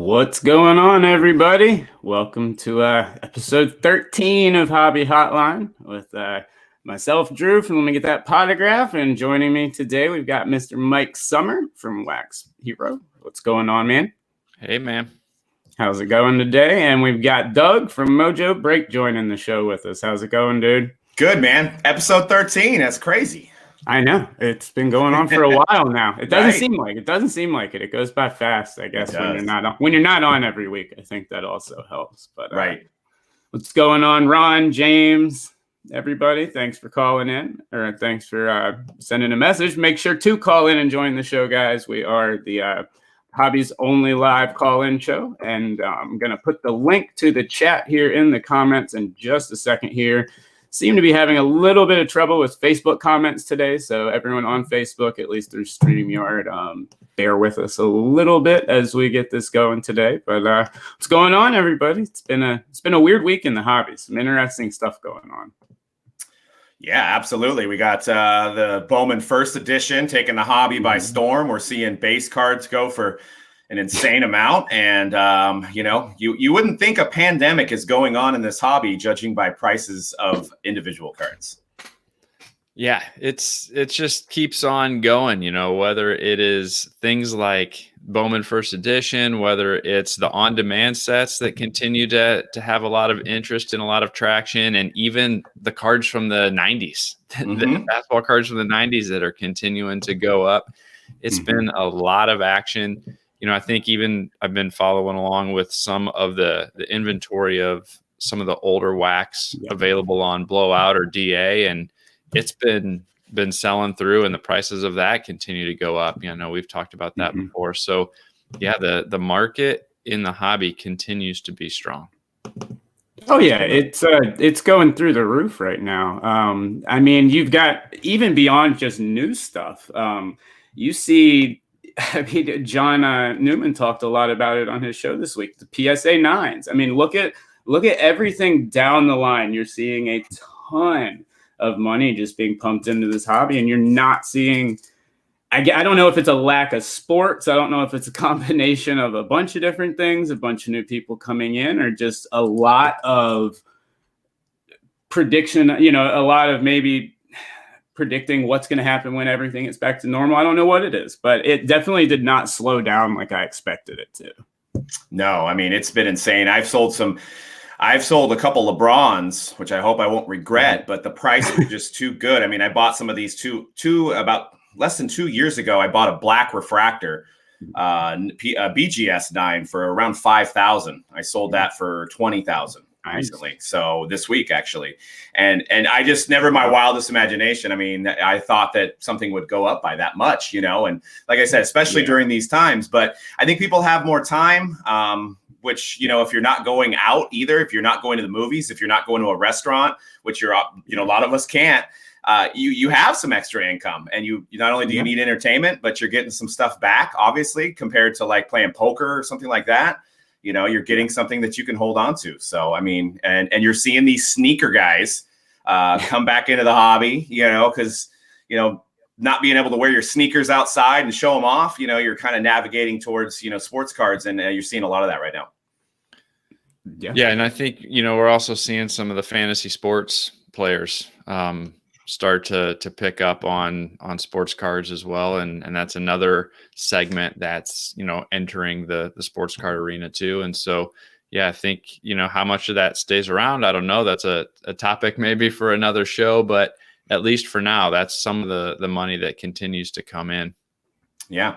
What's going on, everybody? Welcome to episode 13 of Hobby Hotline with myself, Drew, from Let Me Get That Potograph. And joining me today, we've got Mr. Mike Sommer from Wax Hero. What's going on, man? Hey, man. How's it going today? And we've got Doug from Mojo Break joining the show with us. How's it going, dude? Good, man. Episode 13. That's crazy. I know. It's been going on for a while now. It doesn't Right. seem like it. Doesn't seem like it. It goes by fast, I guess, when you're not on every week. I think that also helps. But Right. What's going on, Ron, James, everybody? Thanks for calling in, or thanks for sending a message. Make sure to call in and join the show, guys. We are the Hobby's only live call-in show, and I'm going to put the link to the chat here in the comments in just a second here. Seem to be having a little bit of trouble with Facebook comments today, so everyone on Facebook, at least through StreamYard, bear with us a little bit as we get this going today. But what's going on, everybody? It's been a weird week in the hobby. Some interesting stuff going on. Yeah, absolutely. We got the Bowman First Edition taking the hobby by storm. We're seeing base cards go for an insane amount. And, you wouldn't think a pandemic is going on in this hobby, judging by prices of individual cards. Yeah, it just keeps on going, whether it is things like Bowman First Edition, whether it's the on-demand sets that continue to have a lot of interest and a lot of traction, and even the cards from the 90s, the basketball cards from the 90s that are continuing to go up. It's been a lot of action. I think even I've been following along with some of the inventory of some of the older wax available on Blowout or DA, and it's been selling through, and the prices of that continue to go up. We've talked about that before. So yeah, the market in the hobby continues to be strong. Oh yeah, it's going through the roof right now. I mean, you've got even beyond just new stuff. You see, John Newman talked a lot about it on his show this week. The PSA 9s. I mean, look at everything down the line. You're seeing a ton of money just being pumped into this hobby, and you're not seeing. I don't know if it's a lack of sports. I don't know if it's a combination of a bunch of different things, a bunch of new people coming in, or just a lot of prediction. A lot of maybe predicting what's going to happen when everything gets back to normal. I don't know what it is, but it definitely did not slow down like I expected it to. No, I mean, it's been insane. I've sold a couple LeBrons, which I hope I won't regret, but the price was just too good. I mean, I bought some of these two about less than 2 years ago. I bought a black refractor, a BGS 9 for around $5,000. I sold that for $20,000 recently. So this week, actually. And I just never, my wildest imagination. I mean, I thought that something would go up by that much, and like I said, especially during these times, but I think people have more time, which, if you're not going out either, if you're not going to the movies, if you're not going to a restaurant, which a lot of us can't, you have some extra income, and you not only do you need entertainment, but you're getting some stuff back, obviously, compared to like playing poker or something like that. You're getting something that you can hold on to. So, I mean, and you're seeing these sneaker guys come back into the hobby, because, not being able to wear your sneakers outside and show them off, you're kind of navigating towards, sports cards, and you're seeing a lot of that right now. Yeah. And I think, we're also seeing some of the fantasy sports players start to pick up on sports cards as well. And that's another segment that's, entering the sports card arena too. And so, yeah, I think, how much of that stays around, I don't know. That's a topic maybe for another show, but at least for now, that's some of the money that continues to come in. Yeah.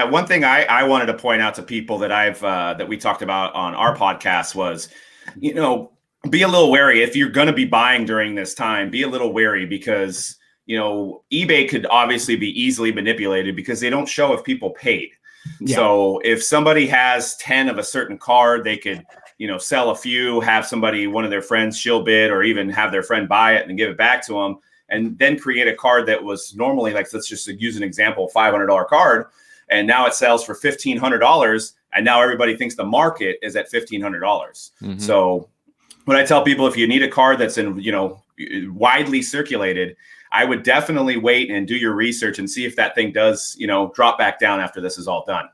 One thing I wanted to point out to people that that we talked about on our podcast was, be a little wary if you're going to be buying during this time. Be a little wary because, eBay could obviously be easily manipulated because they don't show if people paid. Yeah. So if somebody has 10 of a certain card, they could, sell a few, have one of their friends shill bid, or even have their friend buy it and give it back to them, and then create a card that was normally, like, let's just use an example, $500 card, and now it sells for $1,500, and now everybody thinks the market is at $1,500. So when I tell people, if you need a card that's widely circulated, I would definitely wait and do your research and see if that thing does, drop back down after this is all done.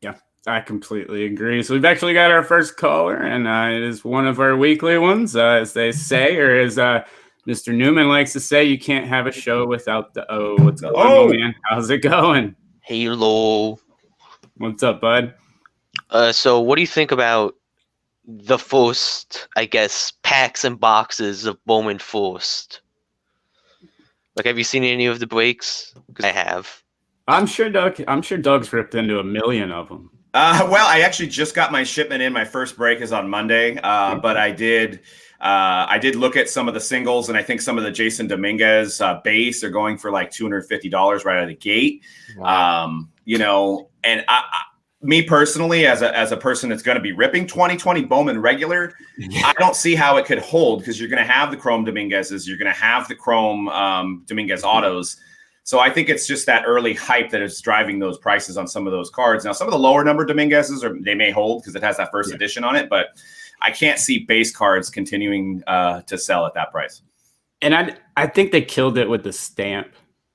Yeah. I completely agree. So we've actually got our first caller, and it is one of our weekly ones, as they say, or as Mr. Newman likes to say, you can't have a show without the O. What's going on, man? How's it going? Hello. What's up, bud? So what do you think about the first, I guess, packs and boxes of Bowman First? Like, have you seen any of the breaks? Because I have. I'm sure Doug's ripped into a million of them. Well, I actually just got my shipment in. My first break is on Monday, but I did look at some of the singles, and I think some of the Jason Dominguez base are going for like $250 right out of the gate. Wow. And me personally, as a person that's going to be ripping 2020 Bowman regular, I don't see how it could hold, because you're going to have the Chrome Dominguez's, you're going to have the Chrome Dominguez autos. So I think it's just that early hype that is driving those prices on some of those cards. Now, some of the lower number Dominguez's, they may hold because it has that first edition on it, but I can't see base cards continuing to sell at that price. And I think they killed it with the stamp.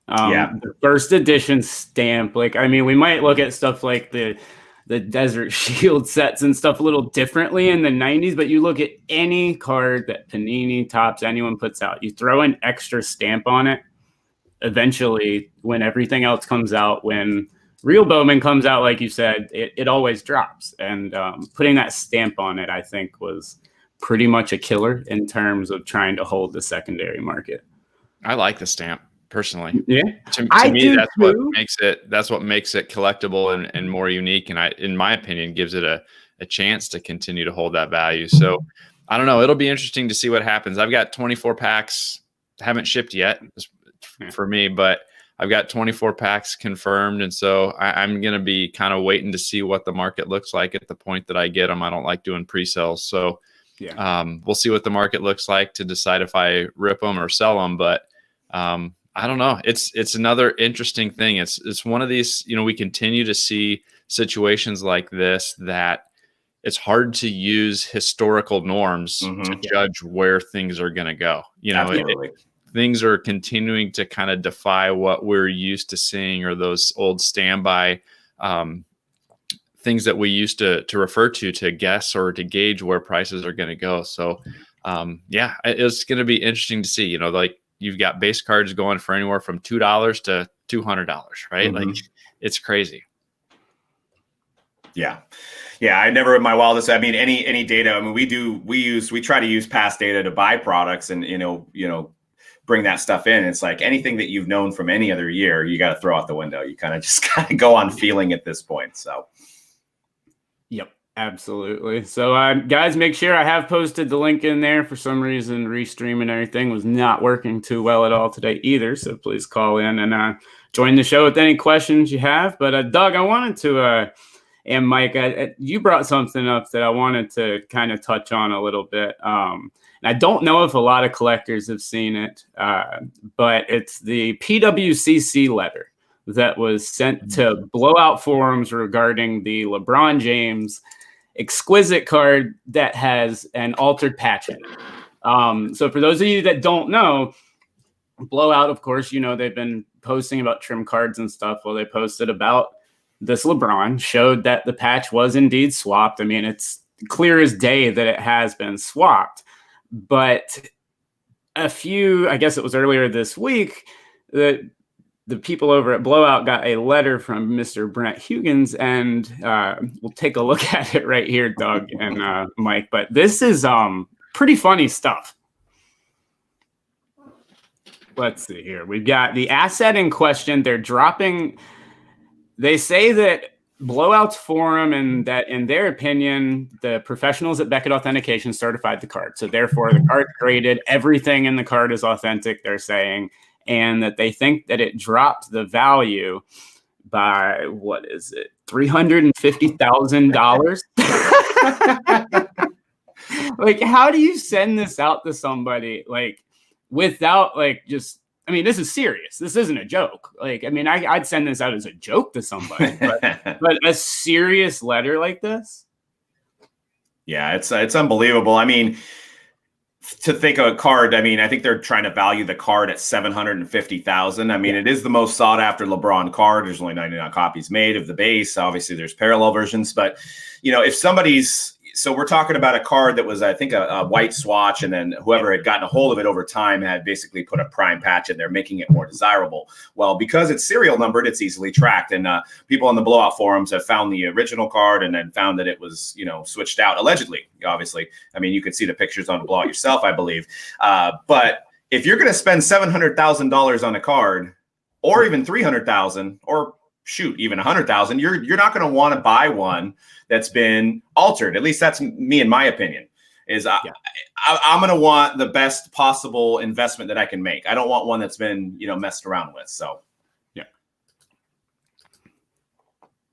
The first edition stamp. Like, I mean, we might look at stuff like the Desert Shield sets and stuff a little differently in the 90s, but you look at any card that Panini, Topps, anyone puts out, you throw an extra stamp on it. Eventually, when everything else comes out, when real Bowman comes out, like you said, it always drops. And putting that stamp on it, I think, was pretty much a killer in terms of trying to hold the secondary market. I like the stamp personally. Yeah, to me, that's what makes it collectible and more unique. And in my opinion, gives it a chance to continue to hold that value. So I don't know. It'll be interesting to see what happens. I've got 24 packs, haven't shipped yet for me, but I've got 24 packs confirmed. And so I'm going to be kind of waiting to see what the market looks like at the point that I get them. I don't like doing pre-sales. So we'll see what the market looks like to decide if I rip them or sell them. But I don't know. It's another interesting thing. It's one of these, we continue to see situations like this that it's hard to use historical norms to judge where things are going to go. Things are continuing to kind of defy what we're used to seeing, or those old standby things that we used to refer to guess or to gauge where prices are going to go. So it's going to be interesting to see, like you've got base cards going for anywhere from $2 to $200, right? Like it's crazy. Yeah. I never in my wildest, I mean, any data, I mean, we try to use past data to buy products and, bring that stuff in. It's like anything that you've known from any other year, you got to throw out the window. You kind of go on feeling at this point. So. Yep, absolutely. So guys, make sure I have posted the link in there. For some reason, Restream and everything was not working too well at all today either. So please call in and join the show with any questions you have. But Doug, I wanted to, and Mike, you brought something up that I wanted to kind of touch on a little bit. I don't know if a lot of collectors have seen it, but it's the PWCC letter that was sent to Blowout Forums regarding the LeBron James exquisite card that has an altered patch in it. So for those of you that don't know, Blowout, of course, they've been posting about trim cards and stuff. Well, they posted about this LeBron, showed that the patch was indeed swapped. I mean, it's clear as day that it has been swapped. But I guess it was earlier this week, that the people over at Blowout got a letter from Mr. Brent Huggins, and we'll take a look at it right here, Doug and Mike. But this is pretty funny stuff. Let's see here. We've got the asset in question. They say that Blowout's forum, and that in their opinion, the professionals at Beckett Authentication certified the card. So therefore the card's graded, everything in the card is authentic, they're saying, and that they think that it dropped the value by, what is it, $350,000? Like, how do you send this out to somebody, like, without, like, just, I mean, this is serious. This isn't a joke. Like, I mean, I'd send this out as a joke to somebody, but a serious letter like this? Yeah, it's unbelievable. I mean, to think of a card, I mean, I think they're trying to value the card at $750,000. I mean, it is the most sought after LeBron card. There's only 99 copies made of the base. Obviously, there's parallel versions, but if somebody's, so we're talking about a card that was, I think, a white swatch, and then whoever had gotten a hold of it over time had basically put a prime patch in there, making it more desirable. Well, because it's serial numbered, it's easily tracked, and people on the blowout forums have found the original card and then found that it was, switched out allegedly. Obviously, I mean, you could see the pictures on the blowout yourself, I believe. But if you're going to spend $700,000 on a card, or even $300,000, or shoot, even $100,000, you're not going to want to buy one that's been altered. At least that's me, in my opinion. I'm going to want the best possible investment that I can make. I don't want one that's been messed around with. So yeah.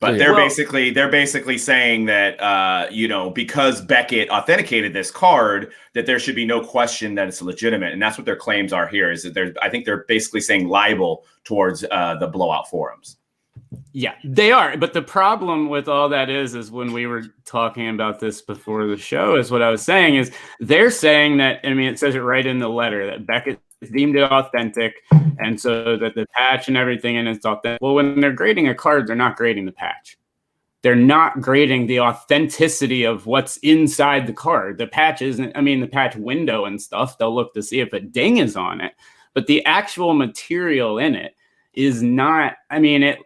But they're basically saying that because Beckett authenticated this card, that there should be no question that it's legitimate, and that's what their claims are here. Is that I think they're basically saying libel towards the blowout forums. Yeah, they are. But the problem with all that is when we were talking about this before the show, is what I was saying is they're saying that, I mean, it says it right in the letter that Beckett deemed it authentic, and so that the patch and everything in it's authentic. Well, when they're grading a card, they're not grading the patch. They're not grading the authenticity of what's inside the card. The patch isn't, I mean, the patch window and stuff, they'll look to see if a ding is on it, but the actual material in it is not, I mean, it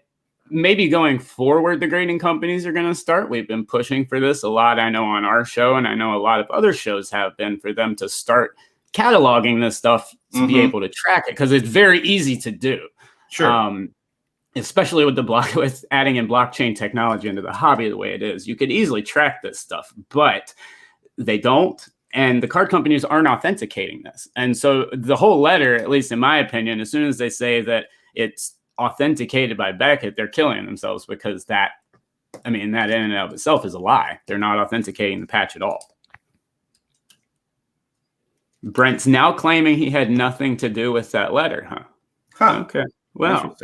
maybe going forward, the grading companies are going to start. We've been pushing for this a lot, I know, on our show, and I know a lot of other shows have been, for them to start cataloging this stuff to be able to track it, because it's very easy to do. Sure. Especially with adding in blockchain technology into the hobby the way it is. You could easily track this stuff, but they don't. And the card companies aren't authenticating this. And so the whole letter, at least in my opinion, as soon as they say that it's authenticated by Beckett, they're killing themselves, because that in and of itself is a lie. They're not authenticating the patch at all. Brent's now claiming he had nothing to do with that letter, huh? Okay. Well,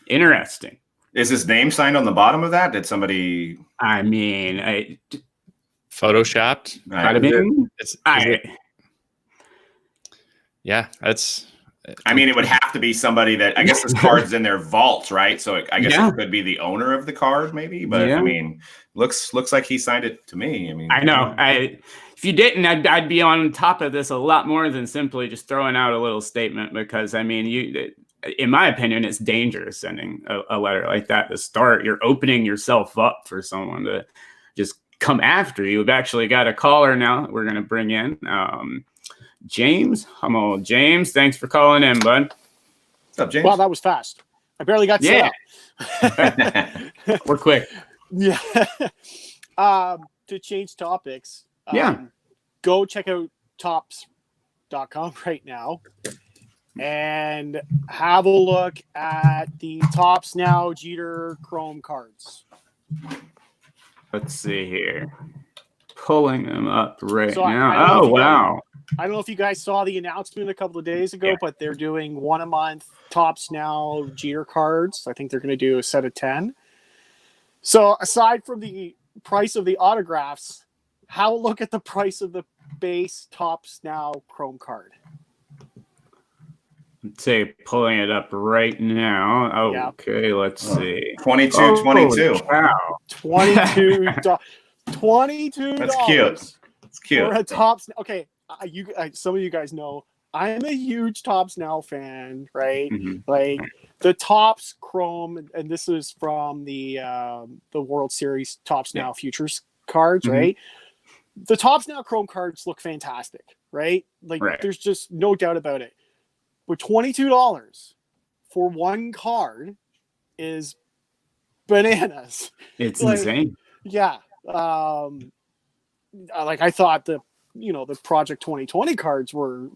interesting. Is his name signed on the bottom of that? Did somebody? I mean, photoshopped. Yeah, that's. I mean, it would have to be somebody that, I guess this card's in their vault, right? So I guess it could be the owner of the card, maybe. But I mean, looks like he signed it to me. I mean, I know. If you didn't, I'd be on top of this a lot more than simply just throwing out a little statement, because I mean, in my opinion, it's dangerous sending a letter like that to start. You're opening yourself up for someone to just come after you. We've actually got a caller now that we're going to bring in. James, James, thanks for calling in, bud. What's up, James? Wow, that was fast. I barely got set up. We're quick. Yeah. To change topics, go check out tops.com right now and have a look at the Tops Now Jeter Chrome cards. Let's see here. Pulling them up right So now. Oh, wow. I don't know if you guys saw the announcement a couple of days ago, but they're doing 1 a month Tops Now Jeter cards. I think they're going to do a set of 10. So aside from the price of the autographs, have a look at the price of the base Tops Now Chrome card. Let's say pulling it up right now. Okay, let's see. $22. Wow. $22. That's cute. It's cute. For a Tops. Okay. Some of you guys know I'm a huge Tops Now fan, right? Mm-hmm. Like the Tops Chrome, and this is from the World Series Tops Now Futures cards, right? The Tops Now Chrome cards look fantastic, right? Like there's just no doubt about it. But $22 for one card is bananas. It's insane. Yeah. Like I thought the Project 2020 cards were,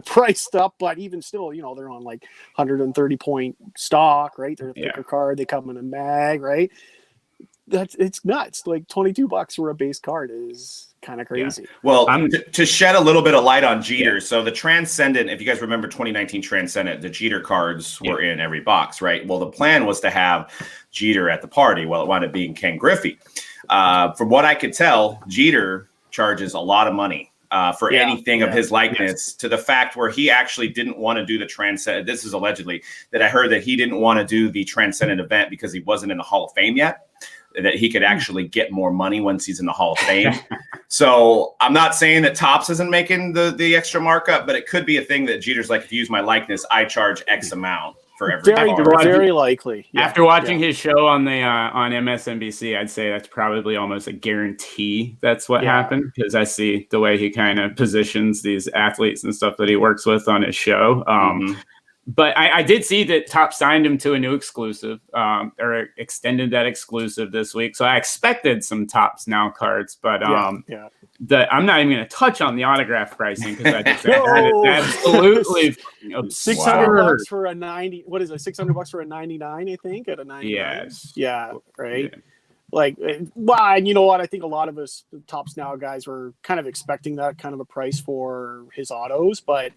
priced up, but even still, they're on like 130 point stock, right? They're a thicker card. They come in a mag, right? It's nuts. Like $22 for a base card is kind of crazy. Yeah. Well, to shed a little bit of light on Jeter. So the Transcendent, if you guys remember 2019 Transcendent, the Jeter cards were in every box, right? Well, the plan was to have Jeter at the party. Well, it wound up being Ken Griffey. From what I could tell, Jeter charges a lot of money for anything of his likeness, to the fact where he actually didn't want to do the transcendent. This is allegedly that I heard that he didn't want to do the transcendent event because he wasn't in the Hall of Fame yet, that he could actually get more money once he's in the Hall of Fame. So I'm not saying that Topps isn't making the extra markup, but it could be a thing that Jeter's like, if you use my likeness, I charge X amount for every card. Very likely. Yeah. After watching his show on the on MSNBC, I'd say that's probably almost a guarantee that's what happened, because I see the way he kind of positions these athletes and stuff that he works with on his show. But I did see that Topps signed him to a new exclusive, or extended that exclusive this week. So I expected some Topps Now cards, but I'm not even going to touch on the autograph pricing, because I just that's absolutely $600 for a 90. What is it? $600 for a 99, I think, at a 99. Yes. Yeah. Right. Yeah. Like, well, and you know what? I think a lot of us Topps Now guys were kind of expecting that kind of a price for his autos, but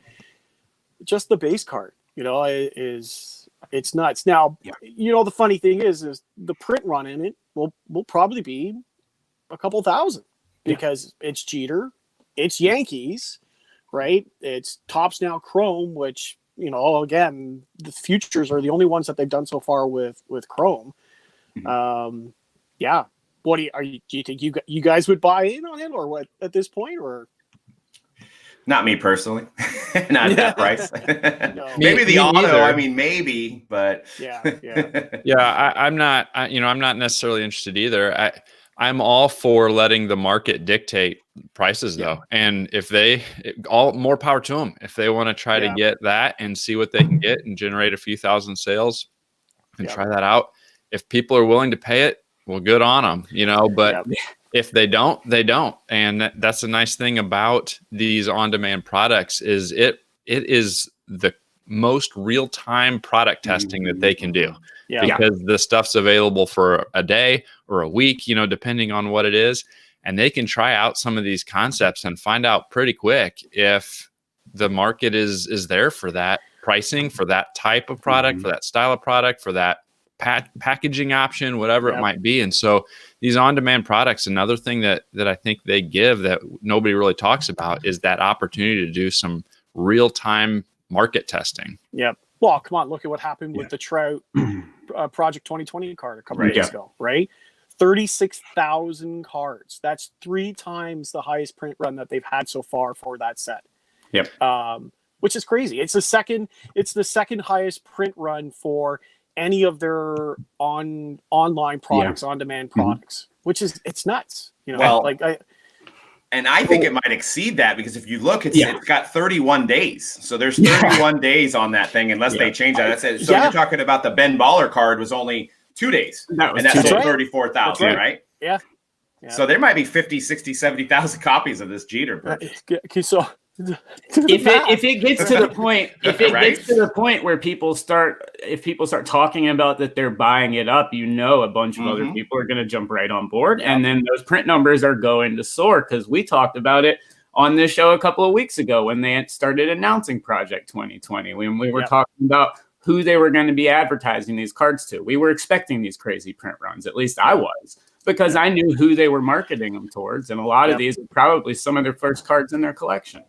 just the base card, you know, it's nuts. Now, you know, the funny thing is the print run in it will probably be a couple thousand, because it's Jeter, it's Yankees, right? It's Topps Now Chrome, which, you know, again, the futures are the only ones that they've done so far with Chrome. What do you think you guys would buy in on it, or what, at this point, or? Not me personally, not at that price. No. Maybe the auto. Neither. I mean, maybe, but I'm not. I'm not necessarily interested either. I'm all for letting the market dictate prices, though. And if more power to them. If they want to try to get that and see what they can get and generate a few thousand sales, and try that out. If people are willing to pay it, well, good on them, you know. But if they don't, they don't. And that's the nice thing about these on-demand products is it is the most real-time product testing that they can do, because the stuff's available for a day or a week, you know, depending on what it is. And they can try out some of these concepts and find out pretty quick if the market is there for that pricing, for that type of product, for that style of product, for that packaging option, whatever it might be. And so these on-demand products, another thing that I think they give that nobody really talks about is that opportunity to do some real-time market testing. Yep. Well, come on, look at what happened with the Trout Project 2020 card a couple of days ago, right? 36,000 cards. That's 3 times the highest print run that they've had so far for that set. Yep. Which is crazy. It's the second highest print run for any of their online products, on-demand products, which is, it's nuts. You know, I think it might exceed that, because if you look, it's got 31 days. So there's 31 days on that thing, unless they change that. That's it. So you're talking about the Ben Baller card was only 2 days, and that's sold 34,000, right? Yeah. So there might be 50, 60, 70,000 copies of this Jeter. Okay, so if it gets to the point where people start talking about that they're buying it up, you know, a bunch of other people are going to jump right on board, and then those print numbers are going to soar, because we talked about it on this show a couple of weeks ago when they started announcing Project 2020, when we were talking about who they were going to be advertising these cards to. We were expecting these crazy print runs, at least I was, because I knew who they were marketing them towards, and a lot of these are probably some of their first cards in their collection.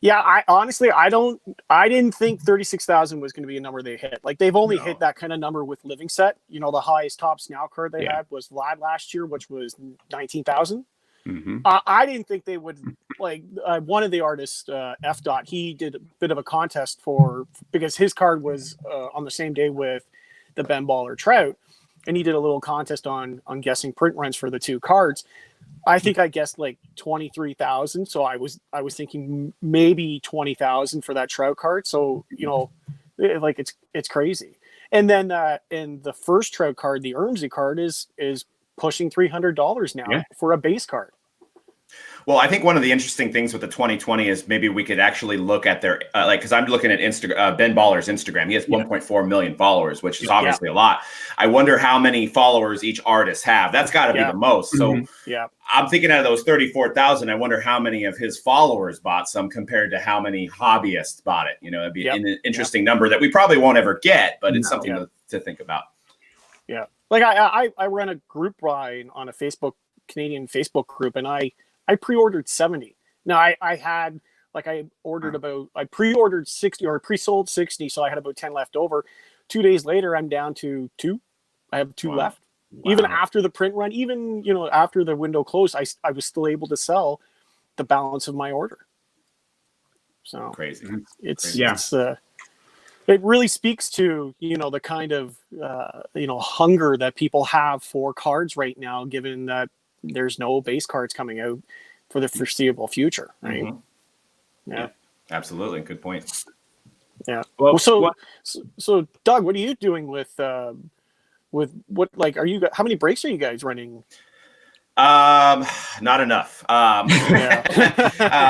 Yeah, I didn't think 36,000 was going to be a number they hit. Like, they've only hit that kind of number with Living Set. You know, the highest Topps Now card they had was Vlad last year, which was 19,000. I didn't think they would, like, one of the artists, F. he did a bit of a contest because his card was on the same day with the Ben Baller Trout, and he did a little contest on guessing print runs for the 2 cards. I think I guessed like 23,000. So I was thinking maybe 20,000 for that Trout card. So, you know, like it's crazy. And then in the first Trout card, the Ermsey card is pushing $300 now for a base card. Well, I think one of the interesting things with the 2020 is maybe we could actually look at their because I'm looking at Ben Baller's Instagram. He has 1.4 million followers, which is obviously a lot. I wonder how many followers each artist have. That's got to be the most. So I'm thinking out of those 34,000, I wonder how many of his followers bought some compared to how many hobbyists bought it. You know, it'd be an interesting number that we probably won't ever get, but it's something to think about. Yeah, like I run a group on a Canadian Facebook group, and I pre-ordered 70, No, I had like I pre-ordered 60 or pre-sold 60, so I had about 10 left over. 2 days later, I'm down to 2. I have 2 left. Wow. Even after the print run, even after the window closed, I was still able to sell the balance of my order. So Crazy. It really speaks to the kind of hunger that people have for cards right now, given that there's no base cards coming out for the foreseeable future, right? Mm-hmm. Yeah, absolutely. Good point. Yeah. Well, so Doug, what are you doing with what, like, how many breaks are you guys running? Not enough.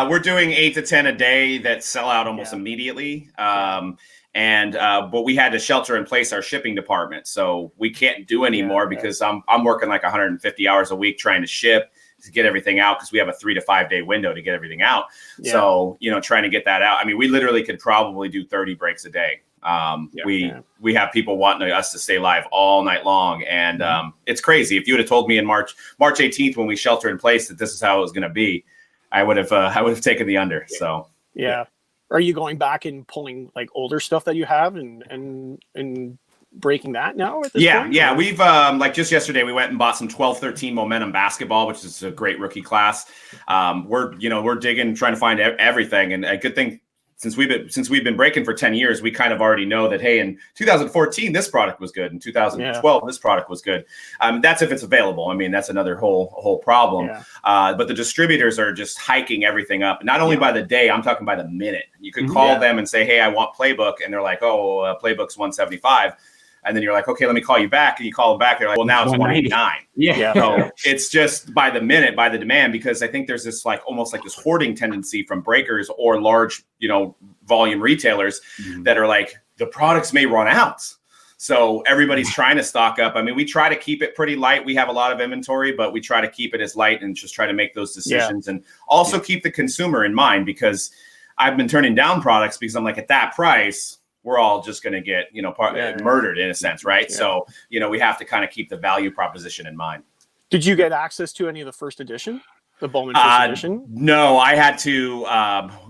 We're doing 8 to 10 a day that sell out almost immediately. But we had to shelter in place our shipping department, so we can't do any more because I'm working like 150 hours a week trying to ship to get everything out, because we have a 3 to 5 day window to get everything out. Yeah. So, trying to get that out. I mean, we literally could probably do 30 breaks a day. We have people wanting us to stay live all night long, and it's crazy. If you would have told me in March 18th when we shelter in place that this is how it was going to be, I would have taken the under. So Are you going back and pulling like older stuff that you have and breaking that now at this point? Yeah. We've like just yesterday we went and bought some 12-13 Momentum basketball, which is a great rookie class. We're digging, trying to find everything, and a good thing. Since we've been breaking for 10 years, we kind of already know that, hey, in 2014, this product was good. In 2012, this product was good. That's if it's available. I mean, that's another whole problem. Yeah. But the distributors are just hiking everything up, not only by the day, I'm talking by the minute. You could call them and say, hey, I want Playbook. And they're like, oh, Playbook's $175. And then you're like, okay, let me call you back. And you call them back. They're like, well, now it's $189. Yeah. So it's just by the minute, by the demand, because I think there's this almost like this hoarding tendency from breakers or large, volume retailers that are like, the products may run out. So everybody's trying to stock up. I mean, we try to keep it pretty light. We have a lot of inventory, but we try to keep it as light and just try to make those decisions and also keep the consumer in mind, because I've been turning down products because I'm like, at that price, we're all just going to get, murdered in a sense. Right. Yeah. So, we have to kind of keep the value proposition in mind. Did you get access to any of the first edition, the Bowman first edition? No, I had to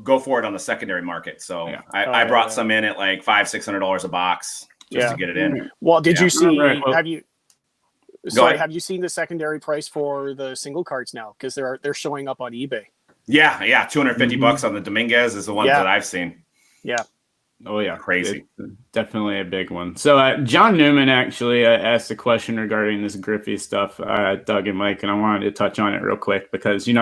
go for it on the secondary market. So I brought some in at like $500-$600 a box just to get it in. Well, did you see, have you seen the secondary price for the single cards now? Because they're showing up on eBay. Yeah. $250 on the Dominguez is the one that I've seen. Yeah. Oh yeah, crazy. It's definitely a big one. So John Newman actually asked a question regarding this Griffey stuff, Doug and Mike, and I wanted to touch on it real quick because, he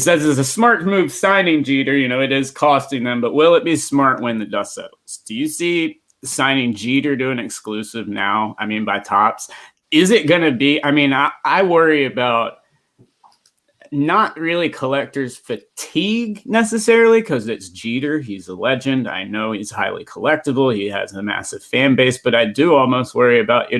says it's a smart move signing Jeter. It is costing them, but will it be smart when the dust settles? Do you see signing Jeter to an exclusive now? I mean, by Topps, is it going to be? I mean, I worry about not really collectors fatigue necessarily, because it's Jeter. He's a legend. I know he's highly collectible. He has a massive fan base, but I do almost worry about,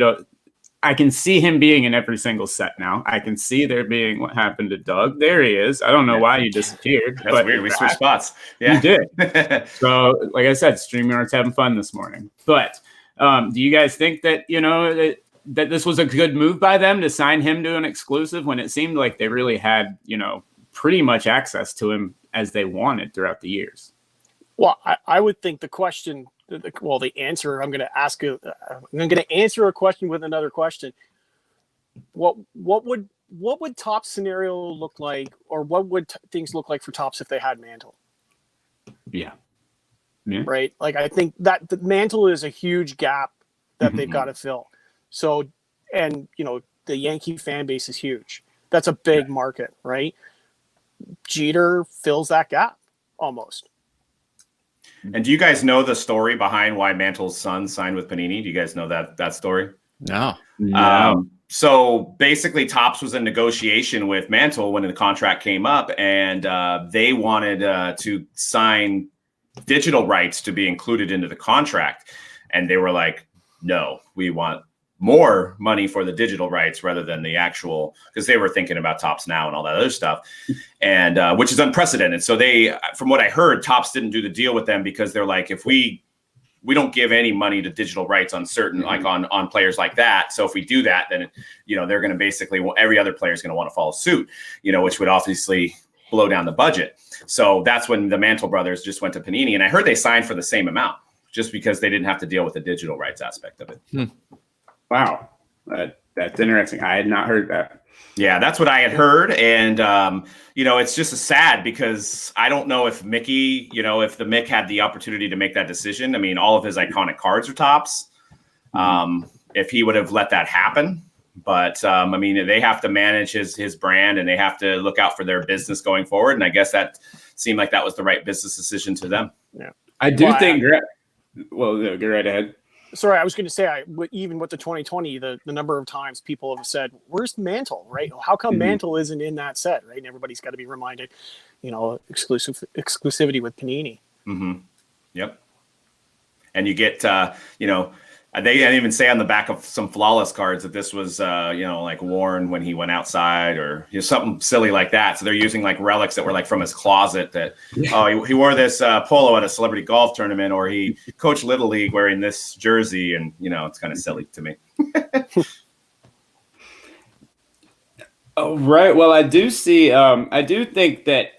I can see him being in every single set now. I can see there being what happened to Doug. There he is. I don't know why you disappeared. That's weird. We switched spots. Yeah. You did. So, like I said, StreamYard's having fun this morning. But do you guys think that, that this was a good move by them to sign him to an exclusive when it seemed like they really had, pretty much access to him as they wanted throughout the years? Well, I would think the answer, I'm going to answer a question with another question. What would Topps scenario look like, or what would things look like for Topps if they had Mantle? Yeah. Right. Like, I think that the Mantle is a huge gap that they've got to fill. So, and the Yankee fan base is huge. That's a big market, right? Jeter fills that gap almost. And do you guys know the story behind why Mantle's son signed with Panini? Do you guys know that story? No. So basically, Topps was in negotiation with Mantle when the contract came up, and they wanted to sign digital rights to be included into the contract. And they were like, no, we want more money for the digital rights rather than the actual, because they were thinking about Topps Now and all that other stuff, and which is unprecedented. So they, from what I heard, Topps didn't do the deal with them because they're like, if we don't give any money to digital rights on certain, like on players like that. So if we do that, then they're going to basically, every other player is going to want to follow suit, which would obviously blow down the budget. So that's when the Mantle brothers just went to Panini. And I heard they signed for the same amount just because they didn't have to deal with the digital rights aspect of it. Wow. That's interesting. I had not heard that. Yeah, that's what I had heard. And, it's just sad because I don't know if Mickey, if the Mick had the opportunity to make that decision. I mean, all of his iconic cards are tops. If he would have let that happen. But, they have to manage his brand and they have to look out for their business going forward. And I guess that seemed like that was the right business decision to them. Yeah. I do think go right ahead. Sorry, I was going to say, even with the 2020, the number of times people have said, "Where's Mantle?" Right? How come Mantle isn't in that set? Right? And everybody's got to be reminded, exclusivity with Panini. Mm-hmm. Yep. And you get, they didn't even say on the back of some Flawless cards that this was, like worn when he went outside or something silly like that. So they're using like relics that were like from his closet that, he wore this polo at a celebrity golf tournament or he coached Little League wearing this jersey. And, it's kind of silly to me. Oh, right. Well, I do think that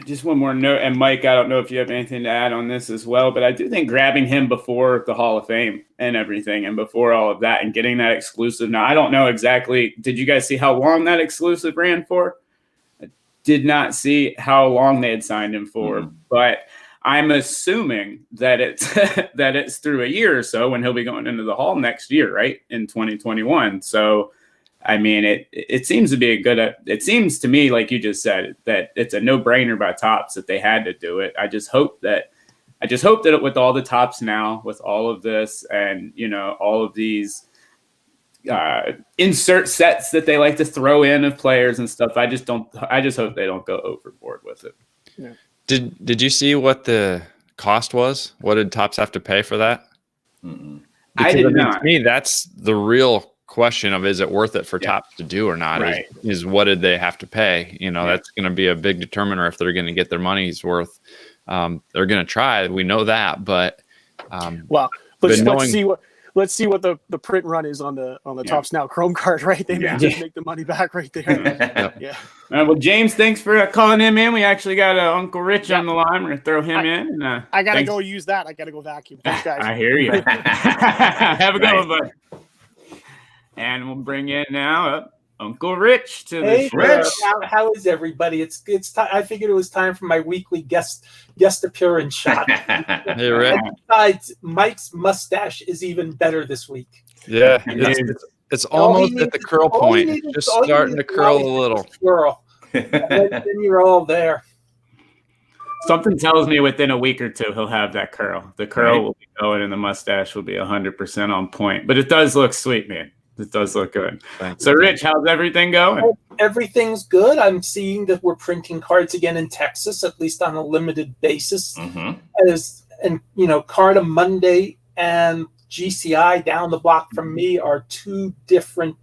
just one more note, and Mike, I don't know if you have anything to add on this as well, but I do think grabbing him before the Hall of Fame and everything and before all of that and getting that exclusive. Now, I don't know exactly. Did you guys see how long that exclusive ran for? I did not see how long they had signed him for, but I'm assuming that it's through a year or so when he'll be going into the Hall next year, right? In 2021. So, it seems to be it seems to me, like you just said, that it's a no-brainer by Topps that they had to do it. I just hope that with all the Topps now, with all of this and, all of these insert sets that they like to throw in of players and stuff, I just hope they don't go overboard with it. Yeah. Did you see what the cost was? What did Topps have to pay for that? I did not. To me, that's the real question of, is it worth it for Topps to do or not? Right. Is what did they have to pay? That's going to be a big determiner if they're going to get their money's worth. They're going to try. We know that, but let's see what the print run is on the Topps Now Chrome card, right? They may just make the money back right there. Yeah. Well, James, thanks for calling him in. We actually got Uncle Rich on the line. We're gonna throw him in. I gotta go use that. I gotta go vacuum. Thanks, guys. I hear you. Have a good one, bud. And we'll bring in now Uncle Rich to the show. Rich. How is everybody? It's time. I figured it was time for my weekly guest appearance shot. Hey, Rick. Besides, Mike's mustache is even better this week. Yeah, it's almost at the curl point. Just starting to curl a little. Swirl. then you're all there. Something tells me within a week or two he'll have that curl. The curl will be going and the mustache will be 100% on point. But it does look sweet, man. It does look good. So, Rich, how's everything going? Everything's good. I'm seeing that we're printing cards again in Texas, at least on a limited basis. Carta Monday and GCI down the block from me are two different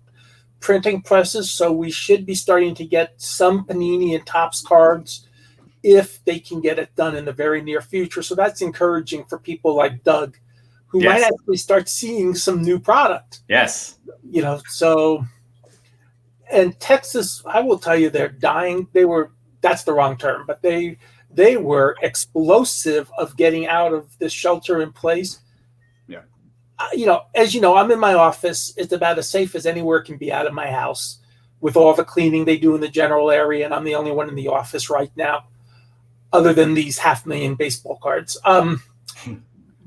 printing presses. So we should be starting to get some Panini and Topps cards if they can get it done in the very near future. So that's encouraging for people like Doug, who might actually start seeing some new product. Yes. And Texas, I will tell you, they're dying. That's the wrong term, but they were explosive of getting out of this shelter in place. Yeah. As you know, I'm in my office. It's about as safe as anywhere can be out of my house with all the cleaning they do in the general area. And I'm the only one in the office right now, other than these 500,000 baseball cards.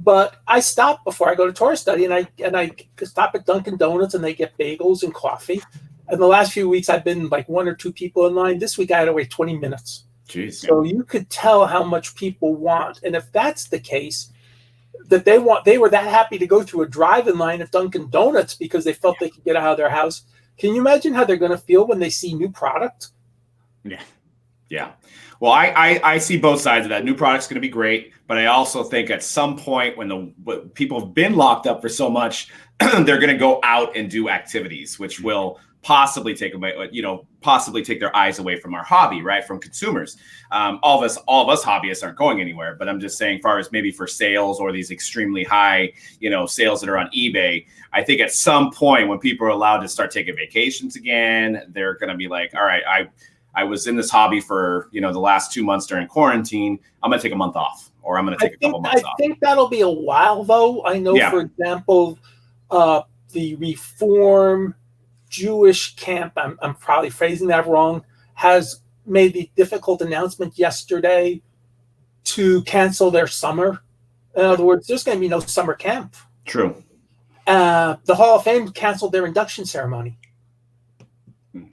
But I stop before I go to tourist study, and I stop at Dunkin' Donuts, and they get bagels and coffee. And the last few weeks, I've been like one or two people in line. This week, I had to wait 20 minutes. Jeez. So you could tell how much people want. And if that's the case, that they were that happy to go through a drive-in line at Dunkin' Donuts because they felt they could get out of their house. Can you imagine how they're going to feel when they see new product? Yeah. Yeah. Well, I see both sides of that. New product's going to be great, but I also think at some point when people have been locked up for so much, they're going to go out and do activities, which will possibly take their eyes away from our hobby, right? From consumers. All of us hobbyists aren't going anywhere, but I'm just saying, far as maybe for sales or these extremely high, sales that are on eBay, I think at some point when people are allowed to start taking vacations again, they're going to be like, all right, I was in this hobby for, the last 2 months during quarantine. I'm going to take a month off, or I'm going to take a couple months off. I think that'll be a while, though. I know, for example, the Reform Jewish camp, I'm probably phrasing that wrong, has made the difficult announcement yesterday to cancel their summer. In other words, there's going to be no summer camp. True. The Hall of Fame canceled their induction ceremony.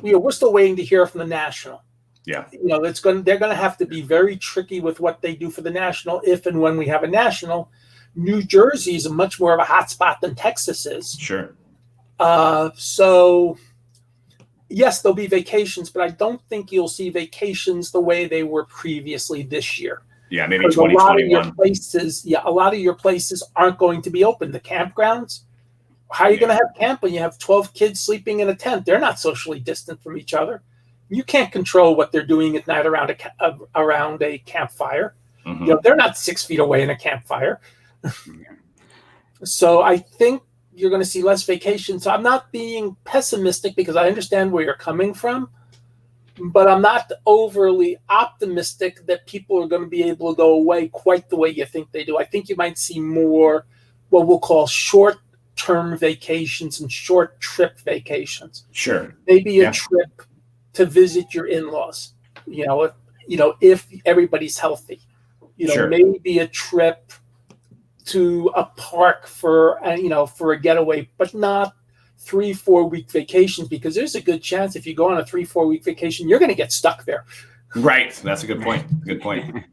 We're still waiting to hear from the National. Yeah. They're going to have to be very tricky with what they do for the National if and when we have a National. New Jersey is much more of a hot spot than Texas is. Sure. So, yes, there'll be vacations, but I don't think you'll see vacations the way they were previously this year. Yeah, maybe 2021. A lot of your places aren't going to be open. The campgrounds, how are you going to have camp when you have 12 kids sleeping in a tent? They're not socially distant from each other. You can't control what they're doing at night around a campfire. Mm-hmm. They're not 6 feet away in a campfire. So I think you're going to see less vacation. So I'm not being pessimistic because I understand where you're coming from, but I'm not overly optimistic that people are going to be able to go away quite the way you think they do. I think you might see more what we'll call short-term vacations and short trip vacations. Sure. Maybe a trip to visit your in-laws, if everybody's healthy. Sure. Maybe a trip to a park for a getaway, but not 3-4 week vacations, because there's a good chance if you go on a 3-4 week vacation, you're going to get stuck there. Right. That's a good point. Good point.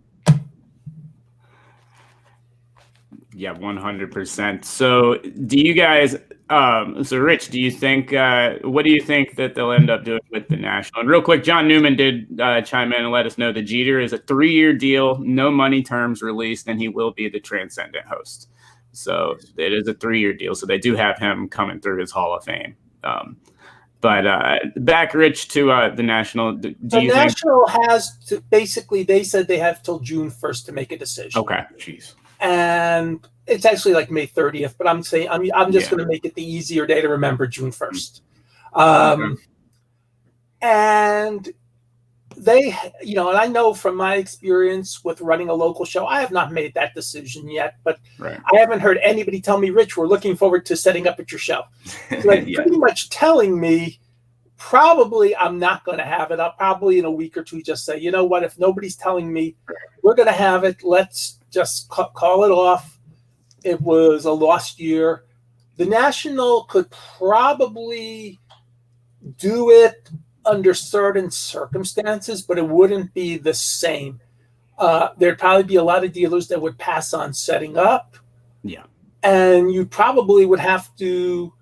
Yeah, 100%. So do you guys, Rich, do you think, what do you think that they'll end up doing with the National? And real quick, John Newman did chime in and let us know that Jeter is a 3-year deal, no money terms released, and he will be the transcendent host. So it is a 3-year deal. So they do have him coming through his Hall of Fame. But back, Rich, to the National. The National has to, basically, they said they have till June 1st to make a decision. Okay. Jeez. And it's actually like May 30th, but I'm saying I'm just going to make it the easier day to remember, June 1st. And they, and I know from my experience with running a local show, I have not made that decision yet, but I haven't heard anybody tell me, Rich, we're looking forward to setting up at your show. So pretty much telling me probably I'm not going to have it. I'll probably in a week or two just say, you know what, if nobody's telling me we're going to have it, let's just call it off. It was a lost year. The National could probably do it under certain circumstances, but it wouldn't be the same. There'd probably be a lot of dealers that would pass on setting up. Yeah. And you probably would have to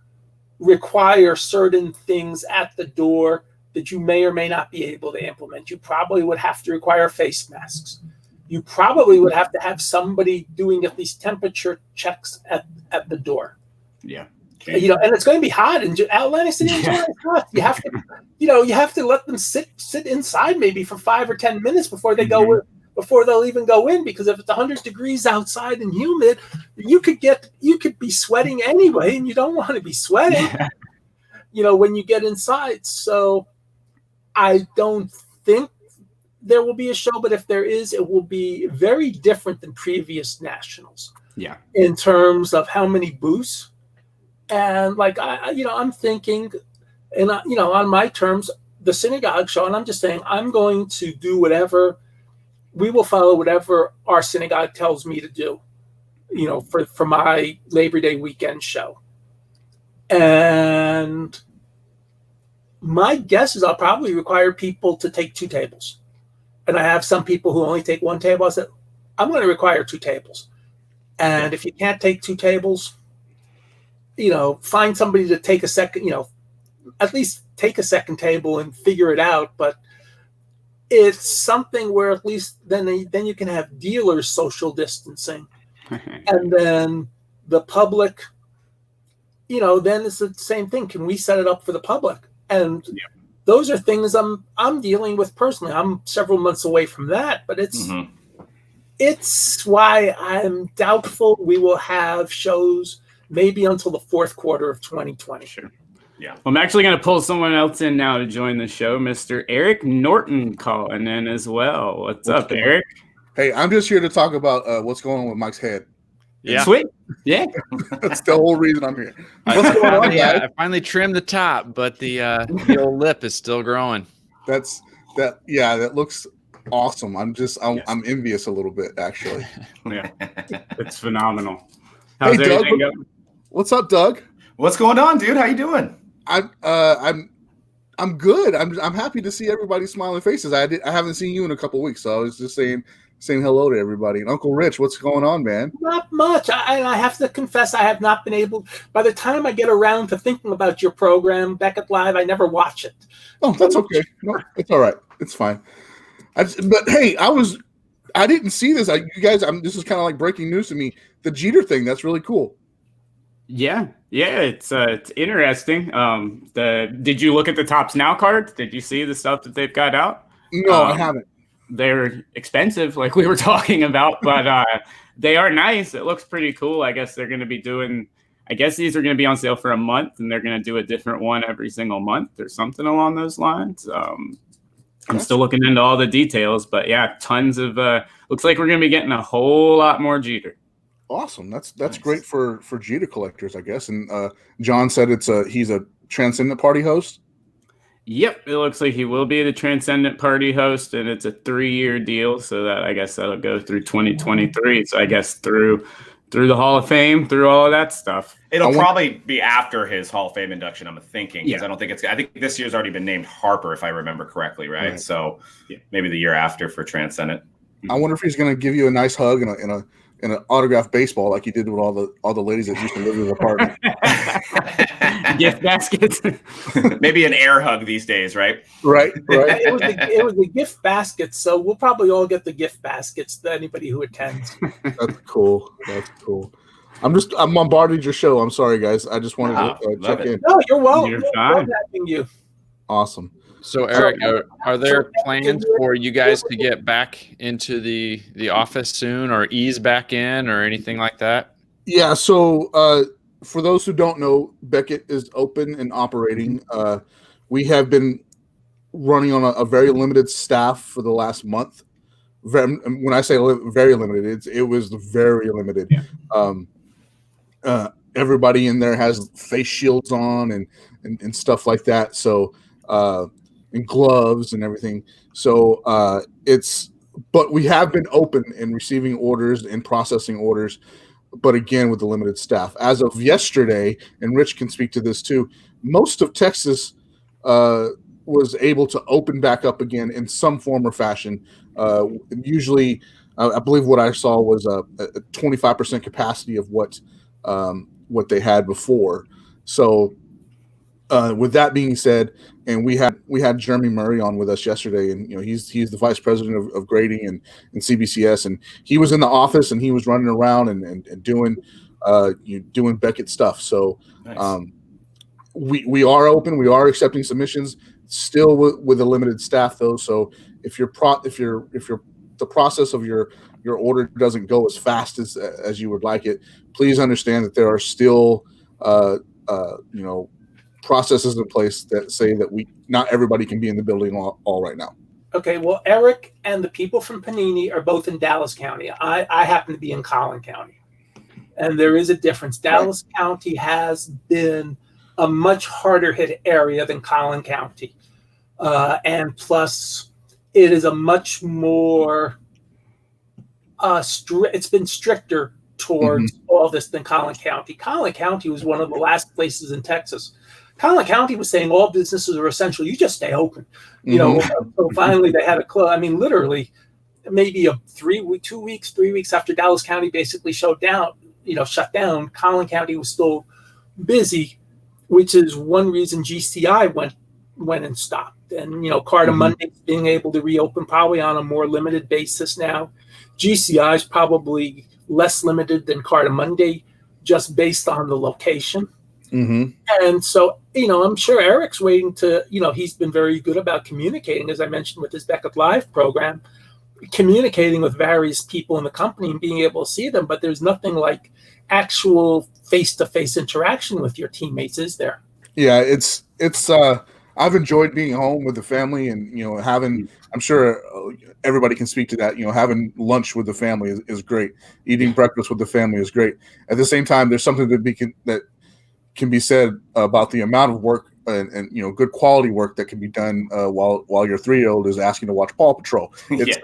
require certain things at the door that you may or may not be able to implement. You probably would have to require face masks. You probably would have to have somebody doing at least temperature checks at the door. Yeah. Okay. And it's going to be hot in Atlantic City. It's hot. You have to, you have to let them sit inside maybe for 5 or 10 minutes before they go in, before they'll even go in. Because if it's 100 degrees outside and humid, you could be sweating anyway, and you don't want to be sweating. When you get inside. So I don't think there will be a show, but if there is, it will be very different than previous Nationals. Yeah. In terms of how many booths. And I'm thinking, and on my terms, the synagogue show, and I'm just saying, I'm going to do whatever, we will follow whatever our synagogue tells me to do, for my Labor Day weekend show. And my guess is I'll probably require people to take 2 tables. And I have some people who only take 1 table. I said, I'm going to require 2 tables. And if you can't take 2 tables, find somebody to take a second, at least take a second table and figure it out. But it's something where at least then you can have dealers social distancing. And then the public, then it's the same thing. Can we set it up for the public? And those are things I'm dealing with personally. I'm several months away from that, but it's why I'm doubtful we will have shows maybe until the 4th quarter of 2020. Sure. Yeah. I'm actually going to pull someone else in now to join the show. Mr. Eric Norton calling in as well. What's up, Eric? Hey, I'm just here to talk about what's going on with Mike's head. Yeah. Sweet. Yeah. That's the whole reason I'm here. What's going on, guys? I finally trimmed the top, but the old lip is still growing. That looks awesome. I'm envious a little bit, actually. Yeah. It's phenomenal. How's Hey, everything Doug, going? what's up, Doug? What's going on, dude? How you doing? I'm good. I'm happy to see everybody's smiling faces. I haven't seen you in a couple of weeks, so I was just saying hello to everybody. And Uncle Rich, what's going on, man? Not much. I have to confess, I have not been able. By the time I get around to thinking about your program, Beckett Live, I never watch it. Oh, that's okay. No, it's all right. It's fine. But hey, I didn't see this. You guys, this is kind of like breaking news to me. The Jeter thing, that's really cool. Yeah, it's interesting. Did you look at the Tops Now cards? Did you see the stuff that they've got out? No, I haven't. They're expensive, like we were talking about, but they are nice. It looks pretty cool. I guess they're going to be doing. I guess these are going to be on sale for a month, and they're going to do a different one every single month or something along those lines. I'm still looking into all the details, but yeah, tons of. Looks like we're going to be getting a whole lot more Jeter. Awesome. That's Nice. great for Jeter collectors, I guess. And John said he's a Transcendent Party host. Yep, it looks like he will be the Transcendent Party host, and it's a 3-year deal, so that I guess that'll go through 2023. So I guess through the Hall of Fame, through all of that stuff. It'll probably be after his Hall of Fame induction, I'm thinking, because Yeah. I think this year's already been named Harper, if I remember correctly, right? So maybe the year after for Transcendent. I wonder if he's going to give you a nice hug and an autographed baseball like he did with all the ladies that used to live in his apartment. Gift baskets. Maybe an air hug these days, right? Right. It was the gift baskets, so we'll probably all get the gift baskets to anybody who attends. That's cool. I'm bombarded your show. I'm sorry, guys. I just wanted to check in. No, you're welcome. You're We're fine. having you. Awesome. So, Eric, are there plans for you guys to get back into the office soon, or ease back in, or anything like that? Yeah. So for those who don't know, Beckett is open and operating. We have been running on a very limited staff for the last month. When I say very limited, it was very limited. Yeah. Everybody in there has face shields on and stuff like that. So and gloves and everything. So but we have been open and receiving orders and processing orders, but again with the limited staff. As of yesterday, and Rich can speak to this too, most of Texas was able to open back up again in some form or fashion. Usually, I believe what I saw was a 25% capacity of what they had before. So with that being said, and we had Jeremy Murray on with us yesterday, and he's the vice president of grading and CBCS, and he was in the office and he was running around and doing Beckett stuff. So Nice. we are open, we are accepting submissions still with a limited staff though. So if the process of your order doesn't go as fast as you would like it, please understand that there are still processes in place that say that not everybody can be in the building all right now. Okay, well, Eric and the people from Panini are both in Dallas County. I happen to be in Collin County. And there is a difference. Dallas County has been a much harder hit area than Collin County. And plus, it is a much more, it's been stricter towards all this than Collin County. Collin County was one of the last places in Texas. Collin County was saying all businesses are essential. You just stay open. So finally they had to close. I mean, literally, maybe 3 weeks after Dallas County basically shut down, Collin County was still busy, which is one reason GCI went and stopped. And Carter Monday's being able to reopen probably on a more limited basis now. GCI is probably less limited than Carter Monday, just based on the location. And so, I'm sure Eric's waiting to, he's been very good about communicating, as I mentioned, with his Beckett Live program, communicating with various people in the company and being able to see them. But there's nothing like actual face-to-face interaction with your teammates, is there? Yeah, it's I've enjoyed being home with the family, and having. I'm sure everybody can speak to that. Having lunch with the family is great. Eating breakfast with the family is great. At the same time, there's something that can be said about the amount of work and good quality work that can be done while your 3-year-old is asking to watch Paw Patrol. It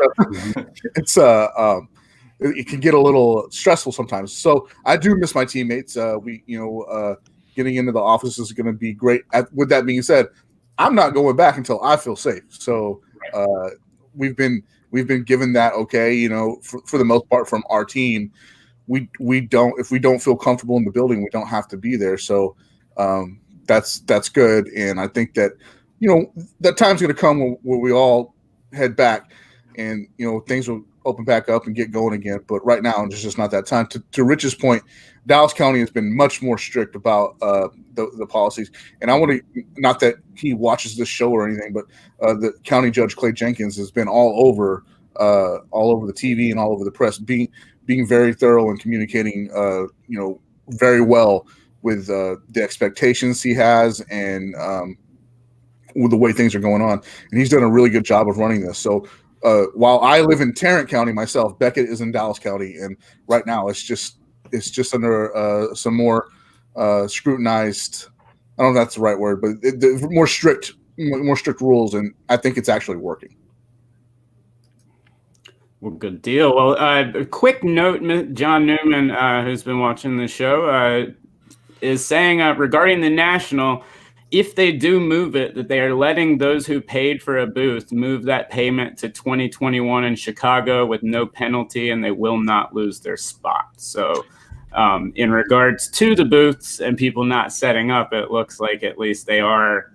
can get a little stressful sometimes. So I do miss my teammates. Getting into the office is going to be great. With that being said, I'm not going back until I feel safe. So we've been given that okay. For the most part from our team, we don't, if we don't feel comfortable in the building, we don't have to be there. So that's good. And I think that that time's going to come where we all head back, and things will open back up and get going again. But right now, it's just not that time. To Rich's point, Dallas County has been much more strict about the policies. And I want to, not that he watches this show or anything, but the county judge Clay Jenkins has been all over the TV and all over the press, being very thorough and communicating, very well with the expectations he has and with the way things are going on. And he's done a really good job of running this. So while I live in Tarrant County myself, Beckett is in Dallas County, and right now it's just under some more scrutinized. I don't know if that's the right word, but more strict rules, and I think it's actually working. Well, good deal. Well, a quick note: John Newman, who's been watching the show, is saying regarding the National, if they do move it, that they are letting those who paid for a booth move that payment to 2021 in Chicago with no penalty, and they will not lose their spot. So in regards to the booths and people not setting up, it looks like at least they are,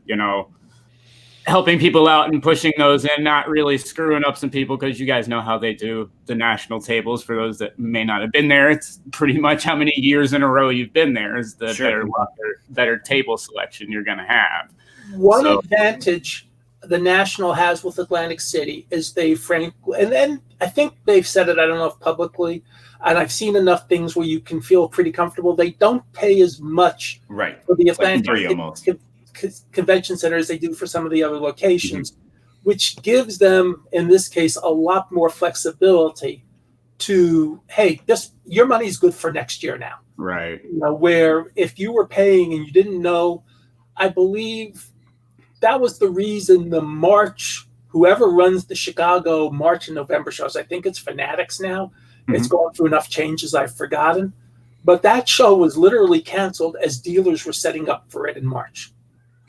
helping people out and pushing those in, not really screwing up some people, because you guys know how they do the national tables. For those that may not have been there, it's pretty much how many years in a row you've been there is the better table selection you're going to have. One advantage the National has with Atlantic City is and then I think they've said it, I don't know if publicly, and I've seen enough things where you can feel pretty comfortable. They don't pay as much for the Atlantic City Convention Center as they do for some of the other locations, which gives them, in this case, a lot more flexibility to, hey, your money's good for next year now. Right. Where if you were paying and you didn't know, I believe that was the reason the March, whoever runs the Chicago March and November shows, I think it's Fanatics now. It's gone through enough changes I've forgotten. But that show was literally canceled as dealers were setting up for it in March.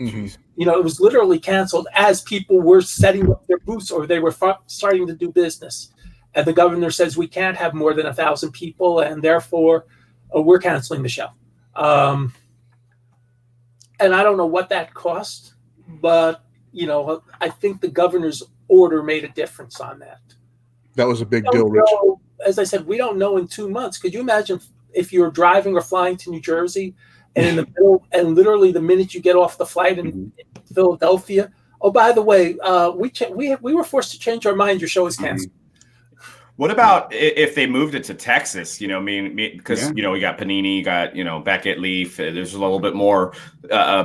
It was literally canceled as people were setting up their booths or they were starting to do business. And the governor says we can't have more than 1,000 people, and therefore we're canceling the show. And I don't know what that cost, but I think the governor's order made a difference on that. That was a big deal, Rich. As I said, we don't know in 2 months. Could you imagine if you're driving or flying to New Jersey, and in the middle, and literally the minute you get off the flight in Philadelphia, oh, by the way, we were forced to change our mind. Your show is canceled. What about if they moved it to Texas? Because we got Panini, you got Beckett, Leaf. There's a little bit more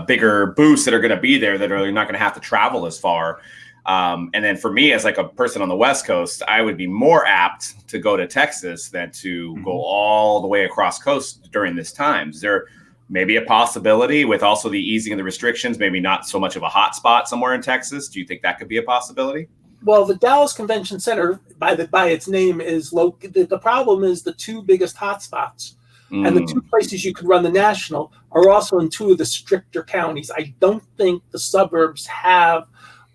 bigger booths that are going to be there that are not going to have to travel as far. And then for me, as like a person on the West Coast, I would be more apt to go to Texas than to go all the way across coast during this time. Is there maybe a possibility with also the easing of the restrictions, maybe not so much of a hot spot somewhere in Texas? Do you think that could be a possibility? Well, the Dallas Convention Center, by its name, is located. The problem is the two biggest hotspots and the two places you could run the National are also in two of the stricter counties. I don't think the suburbs have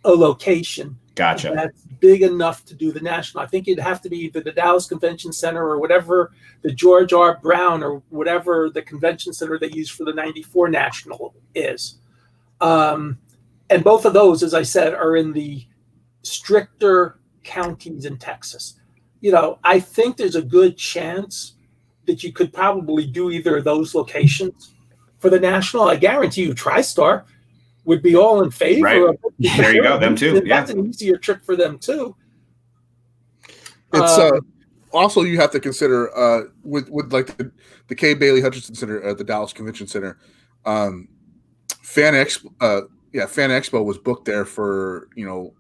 a location that's big enough to do the National. I think it'd have to be either the Dallas Convention Center or whatever the George R. Brown or whatever the convention center they use for the 94 National is. And both of those, as I said, are in the stricter counties in Texas. I think there's a good chance that you could probably do either of those locations for the National. I guarantee you TriStar would be all in favor of it. There you go, them too. That's an easier trip for them too. It's also you have to consider with like the Kay Bailey Hutchinson Center at the Dallas Convention Center. Fan Expo was booked there for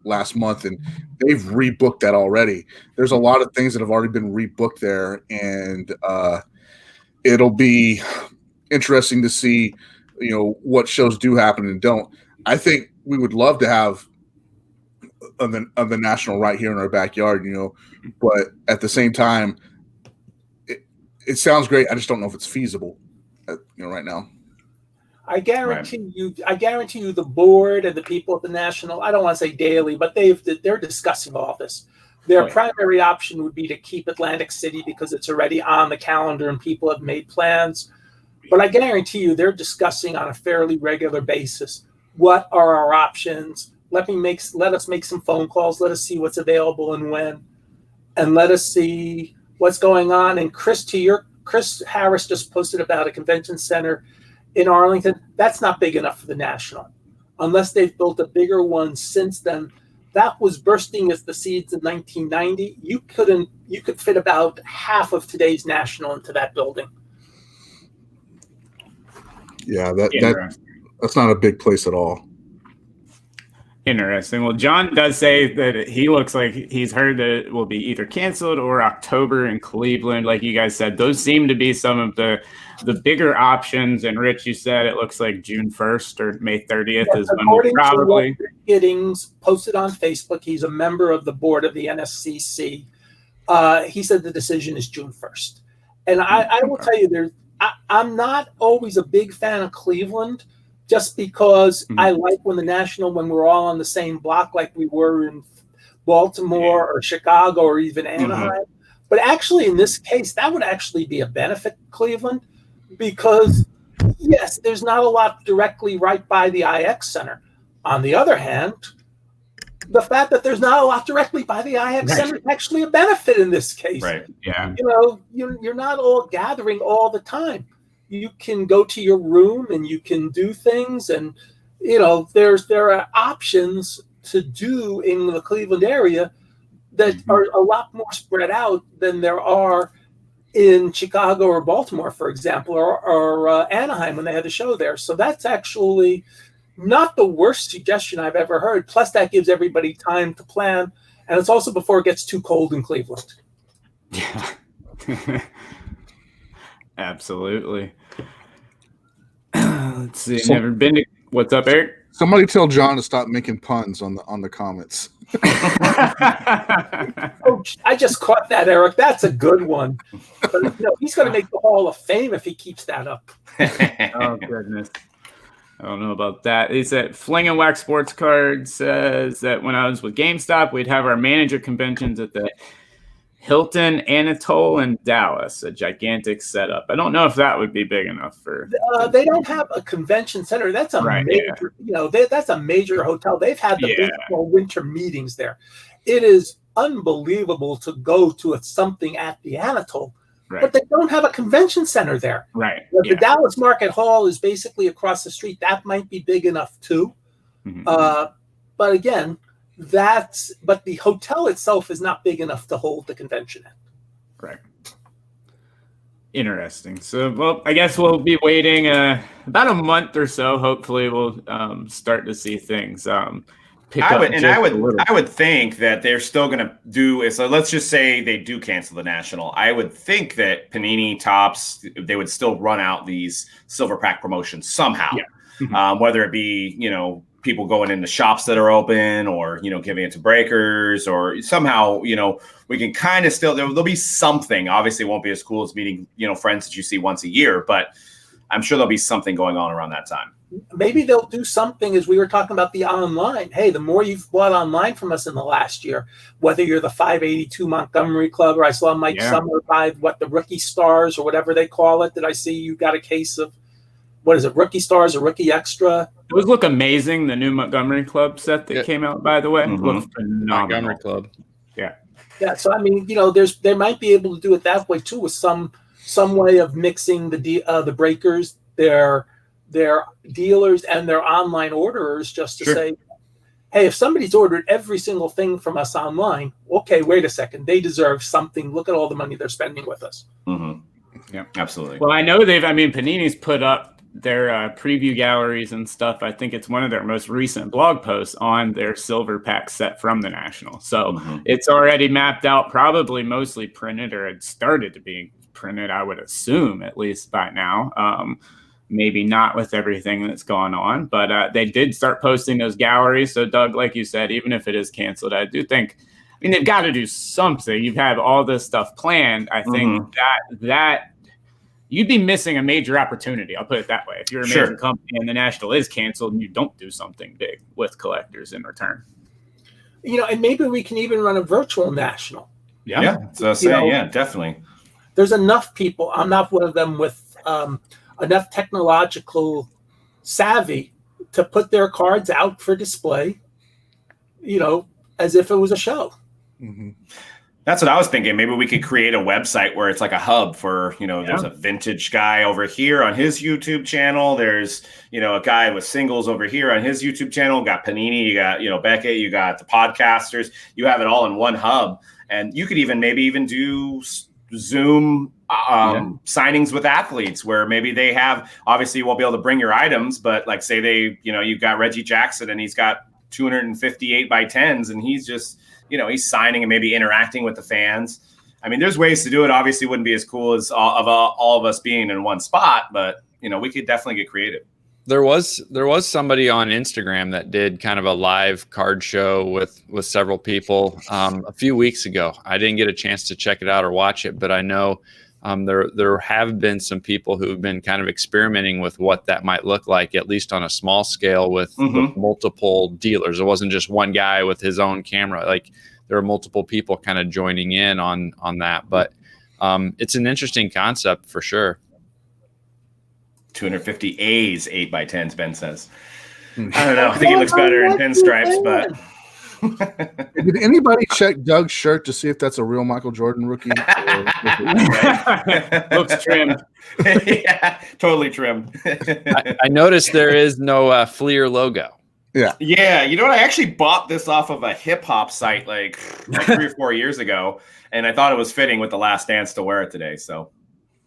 last month, and they've rebooked that already. There's a lot of things that have already been rebooked there, and it'll be interesting to see what shows do happen and don't. I think we would love to have of the national right here in our backyard, but at the same time, it sounds great. I just don't know if it's feasible, right now. I guarantee you the board and the people at the national, I don't want to say daily, but they're discussing all this. Their primary option would be to keep Atlantic City because it's already on the calendar and people have made plans. But I guarantee you they're discussing on a fairly regular basis what are our options. Let us make some phone calls. Let us see what's available and when, and let us see what's going on. And Chris Harris just posted about a convention center in Arlington. That's not big enough for the national, unless they've built a bigger one since then. That was bursting at the seeds in 1990. You could fit about half of today's national into that building. Yeah, that's not a big place at all. Interesting. Well, John does say that he looks like he's heard that it will be either canceled or October in Cleveland. Like you guys said, those seem to be some of the bigger options. And Rich, you said it looks like June 1st or May 30th is when we'll probably. Giddings posted on Facebook. He's a member of the board of the NSCC. He said the decision is June 1st. And I will tell you, I'm not always a big fan of Cleveland, just because I like when we're all on the same block, like we were in Baltimore or Chicago or even Anaheim. But actually, in this case, that would actually be a benefit to Cleveland because, yes, there's not a lot directly right by the IX Center. On the other hand, the fact that there's not a lot directly by the IX Center is actually a benefit in this case. Right. Yeah. You're not all gathering all the time. You can go to your room and you can do things, and there are options to do in the Cleveland area that are a lot more spread out than there are in Chicago or Baltimore, for example, or Anaheim when they had the show there. So that's actually not the worst suggestion I've ever heard. Plus, that gives everybody time to plan, and it's also before it gets too cold in Cleveland. Yeah. Absolutely. Let's see. Never been to. What's up, Eric? Somebody tell John to stop making puns on the comments. Oh, I just caught that, Eric. That's a good one. But he's going to make the Hall of Fame if he keeps that up. Oh goodness. I don't know about that. He said Fling and Wax Sports Card says that when I was with GameStop, we'd have our manager conventions at the Hilton Anatole in Dallas, a gigantic setup. I don't know if that would be big enough for. They don't have a convention center. That's a major. That's a major hotel. They've had the baseball winter meetings there. It is unbelievable to go to something at the Anatole, but they don't have a convention center there. Right. The Dallas Market Hall is basically across the street. That might be big enough too. But again. But the hotel itself is not big enough to hold the convention in. Right. Interesting. So, well, I guess we'll be waiting about a month or so. Hopefully, we'll start to see things pick up. I would think that they're still going to do. So let's just say they do cancel the national. I would think that Panini, Topps, they would still run out these silver pack promotions somehow. Yeah. Whether it be people going into shops that are open or, giving it to breakers or somehow, we can kind of still, there'll be something. Obviously it won't be as cool as meeting, friends that you see once a year, but I'm sure there'll be something going on around that time. Maybe they'll do something as we were talking about the online. Hey, the more you've bought online from us in the last year, whether you're the 582 Montgomery Club or I saw Mike Sommer buy the Rookie Stars or whatever they call it. Did I see you got a case of, what is it, Rookie Stars or Rookie Extra? Those look amazing. The new Montgomery Club set that came out, by the way, look phenomenal. Montgomery Club. Yeah. Yeah. So I mean, they might be able to do it that way too, with some way of mixing the breakers, their dealers, and their online orderers, just to say, hey, if somebody's ordered every single thing from us online, okay, wait a second, they deserve something. Look at all the money they're spending with us. Mm-hmm. Yeah, absolutely. Well, I know Panini's put up their preview galleries and stuff. I think it's one of their most recent blog posts on their silver pack set from the National. So it's already mapped out, probably mostly printed, or it started to be printed, I would assume, at least by now. Maybe not with everything that's gone on, but they did start posting those galleries. So Doug, like you said, even if it is canceled, I do think, I mean, they've got to do something. You've had all this stuff planned. I think that you'd be missing a major opportunity. I'll put it that way. If you're a major company and the National is canceled and you don't do something big with collectors in return. You know, and maybe we can even run a virtual National. Yeah. So saying, yeah, definitely. There's enough people. I'm not one of them with enough technological savvy to put their cards out for display, you know, as if it was a show. That's what I was thinking. Maybe we could create a website where it's like a hub for, you know, there's a vintage guy over here on his YouTube channel. There's, you know, a guy with singles over here on his YouTube channel. You got Panini, you got, you know, Beckett, you got the podcasters. You have it all in one hub. And you could even do Zoom signings with athletes where maybe they have, obviously you won't be able to bring your items, but like say they, you know, you've got Reggie Jackson and he's got 258 by 10s and he's just, you know, he's signing and maybe interacting with the fans. I mean, there's ways to do it. Obviously wouldn't be as cool as all of us being in one spot, but you know, we could definitely get creative. There was somebody on Instagram that did kind of a live card show with several people a few weeks ago. I didn't get a chance to check it out or watch it, but I know there have been some people who've been kind of experimenting with what that might look like, at least on a small scale with multiple dealers. It wasn't just one guy with his own camera. Like there are multiple people kind of joining in on that. But it's an interesting concept for sure. 250 A's 8 by 10s, Ben says. I don't know. I think it looks better in pinstripes, but. Did anybody check Doug's shirt to see if that's a real Michael Jordan rookie? Looks trimmed. Yeah, totally trimmed. I noticed there is no Fleer logo. Yeah. You know what? I actually bought this off of a hip hop site like 3 or 4 years ago, and I thought it was fitting with The Last Dance to wear it today. So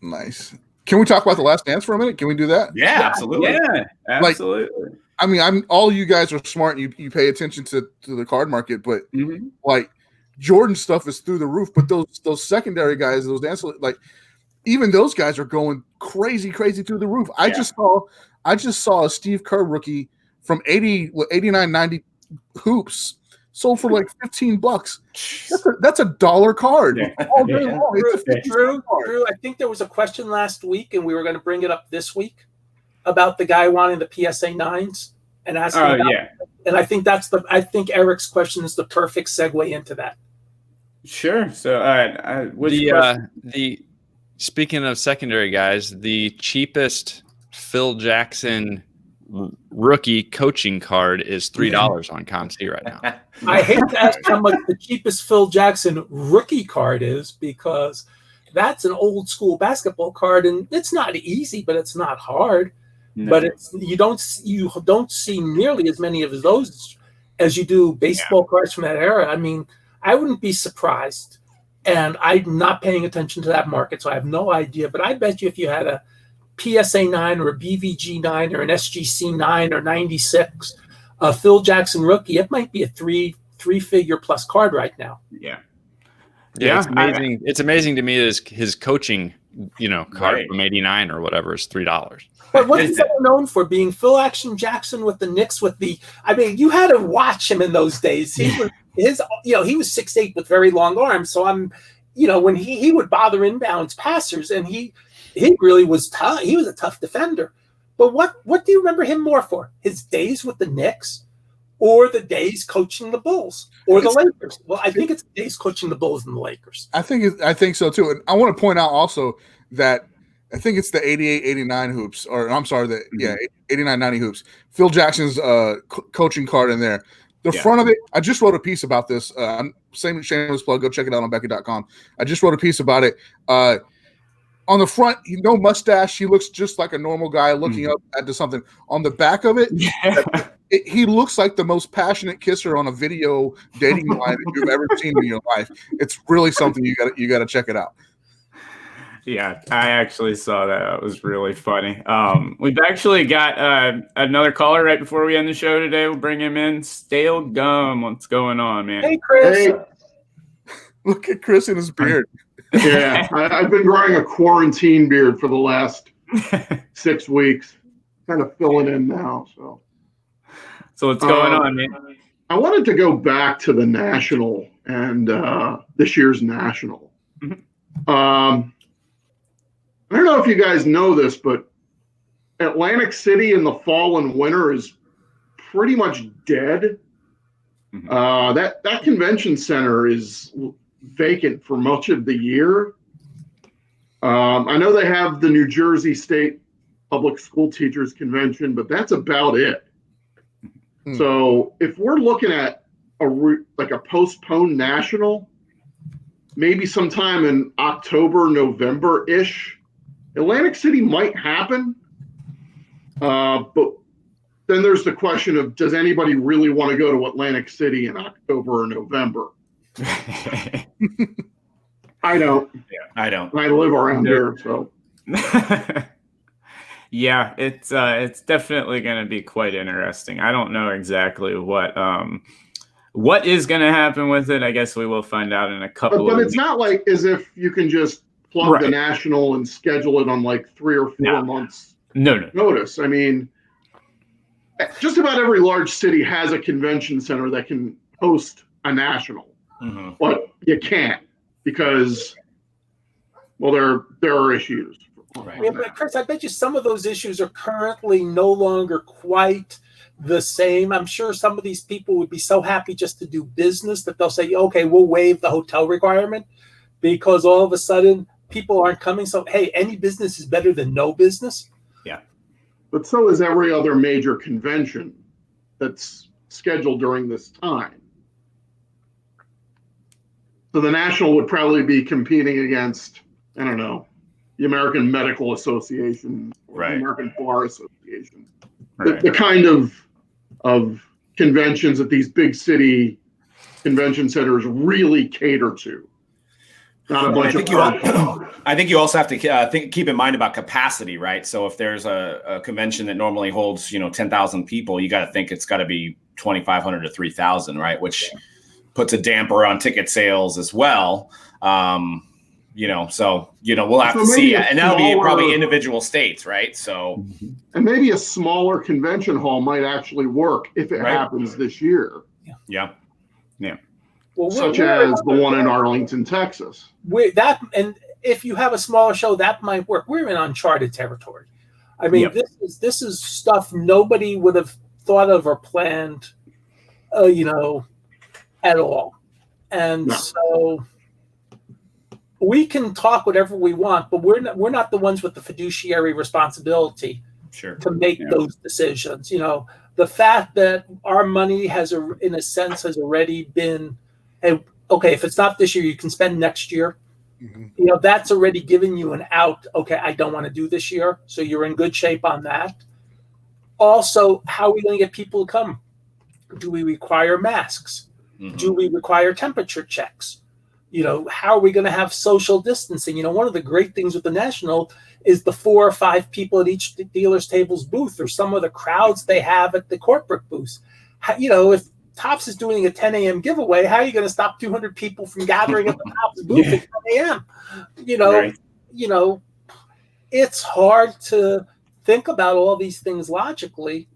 nice. Can we talk about The Last Dance for a minute? Can we do that? Yeah, absolutely. Yeah, absolutely. I mean, all you guys are smart and you pay attention to the card market, but like Jordan stuff is through the roof. But those secondary guys, those ancillary, like even those guys are going crazy through the roof. I just saw a Steve Kerr rookie from 89.90 hoops sold for like $15. That's a $1 card. All day long. It's Drew, I think there was a question last week, and we were going to bring it up this week about the guy wanting the PSA 9s and asking about it. And I think I think Eric's question is the perfect segue into that. Sure. So the speaking of secondary guys, the cheapest Phil Jackson rookie coaching card is $3 on ComC right now. I hate to ask how much the cheapest Phil Jackson rookie card is, because that's an old school basketball card, and it's not easy, but it's not hard. No. But you don't see nearly as many of those as you do baseball cards from that era. I mean, I wouldn't be surprised, and I'm not paying attention to that market, so I have no idea. But I bet you if you had a PSA 9 or a BVG 9 or an SGC 9 or 96, a Phil Jackson rookie, it might be a three-figure plus card right now. Yeah. It's amazing. It's amazing to me that his coaching, card from '89 or whatever is $3. But what's he known for? Being Phil Action Jackson with the Knicks you had to watch him in those days. He was he was 6'8" with very long arms. So when he would bother inbounds passers, and he really was tough. He was a tough defender. But what do you remember him more for? His days with the Knicks, or the days coaching the Bulls or the Lakers? Well, I think it's the days coaching the Bulls and the Lakers. I think so too. And I want to point out also that I think it's the 88-89 hoops, or I'm sorry, 89-90 hoops. Phil Jackson's coaching card in there. The front of it, I just wrote a piece about this. Same shameless plug. Go check it out on Beckett.com. I just wrote a piece about it. On the front, no mustache. He looks just like a normal guy looking up at something. On the back of it, he looks like the most passionate kisser on a video dating line that you've ever seen in your life. It's really something you got to check it out. Yeah, I actually saw that. That was really funny. We've actually got another caller right before we end the show today. We'll bring him in. Stale Gum, what's going on, man? Hey, Chris. Hey, look at Chris and his beard. Yeah, I've been growing a quarantine beard for the last 6 weeks. Kind of filling in now. So what's going on, man? I wanted to go back to the National and this year's National. Mm-hmm. I don't know if you guys know this, but Atlantic City in the fall and winter is pretty much dead. Mm-hmm. That convention center is vacant for much of the year. I know they have the New Jersey State Public School Teachers Convention, but that's about it. Hmm. So if we're looking at a postponed national, maybe sometime in October, November-ish, Atlantic City might happen. But then there's the question of, does anybody really want to go to Atlantic City in October or November? I don't. Yeah, I don't. I live around here, so. Yeah, it's definitely going to be quite interesting. I don't know exactly what is going to happen with it. I guess we will find out in a couple of But it's weeks. not like as if you can just plug the National and schedule it on like 3 or 4 months notice. I mean, just about every large city has a convention center that can host a National, but you can't because, well, there are issues. Right. Yeah, but Chris, I bet you some of those issues are currently no longer quite the same. I'm sure some of these people would be so happy just to do business that they'll say, okay, we'll waive the hotel requirement because all of a sudden people aren't coming. So, hey, any business is better than no business. Yeah. But so is every other major convention that's scheduled during this time. So the National would probably be competing against, I don't know, the American Medical Association, or the American Bar Association, the kind of conventions that these big city convention centers really cater to. Not a bunch I think you also have to keep in mind about capacity, right? So if there's a convention that normally holds 10,000 people, you got to think it's got to be 2,500 to 3,000, right? Which puts a damper on ticket sales as well. So we'll have to see, and that'll be probably individual states, right? So, and maybe a smaller convention hall might actually work if it happens this year. Yeah. Well, such as the one in Arlington, Texas. And if you have a smaller show, that might work. We're in uncharted territory. I mean, this is stuff nobody would have thought of or planned, at all. And so we can talk whatever we want, but we're not the ones with the fiduciary responsibility to make those decisions. The fact that our money has already been, okay, if it's not this year, you can spend next year. Mm-hmm. That's already given you an out. Okay, I don't want to do this year, so you're in good shape on that. Also, how are we going to get people to come? Do we require masks? Mm-hmm. Do we require temperature checks? How are we going to have social distancing? One of the great things with the National is the 4 or 5 people at each dealer's table's booth, or some of the crowds they have at the corporate booths. If Topps is doing a 10 a.m. giveaway, how are you going to stop 200 people from gathering at the Topps booth at 10 a.m.? It's hard to think about all these things logically.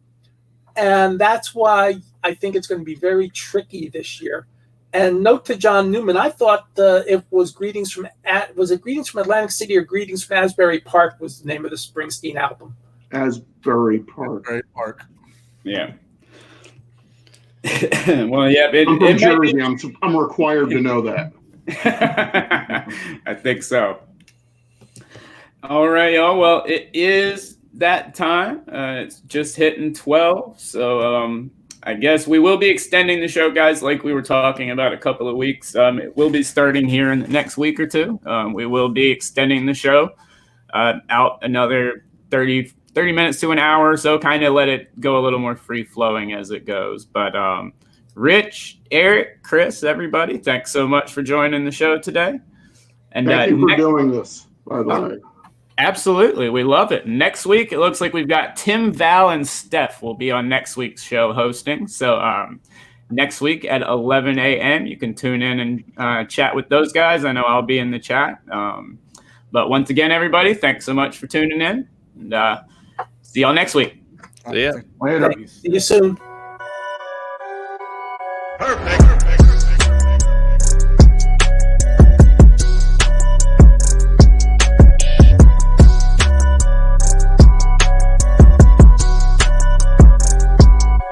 And that's why I think it's going to be very tricky this year. And note to John Newman, I thought it was Greetings from Atlantic City or Greetings from Asbury Park was the name of the Springsteen album. Asbury Park. Yeah. Well, yeah. I'm from Jersey. I'm required to know that. I think so. All right, y'all. Well, it is that time. It's just hitting 12. So I guess we will be extending the show, guys, like we were talking about a couple of weeks. It will be starting here in the next week or two. We will be extending the show out another 30 minutes to an hour or so, kind of let it go a little more free-flowing as it goes. But Rich, Eric, Chris, everybody, thanks so much for joining the show today. And thank you for doing this. by the way. Absolutely. We love it. Next week, it looks like we've got Tim, Val, and Steph will be on next week's show hosting. So next week at 11 a.m., you can tune in and chat with those guys. I know I'll be in the chat. But once again, everybody, thanks so much for tuning in. And see y'all next week. See ya. Later. See you soon. Perfect.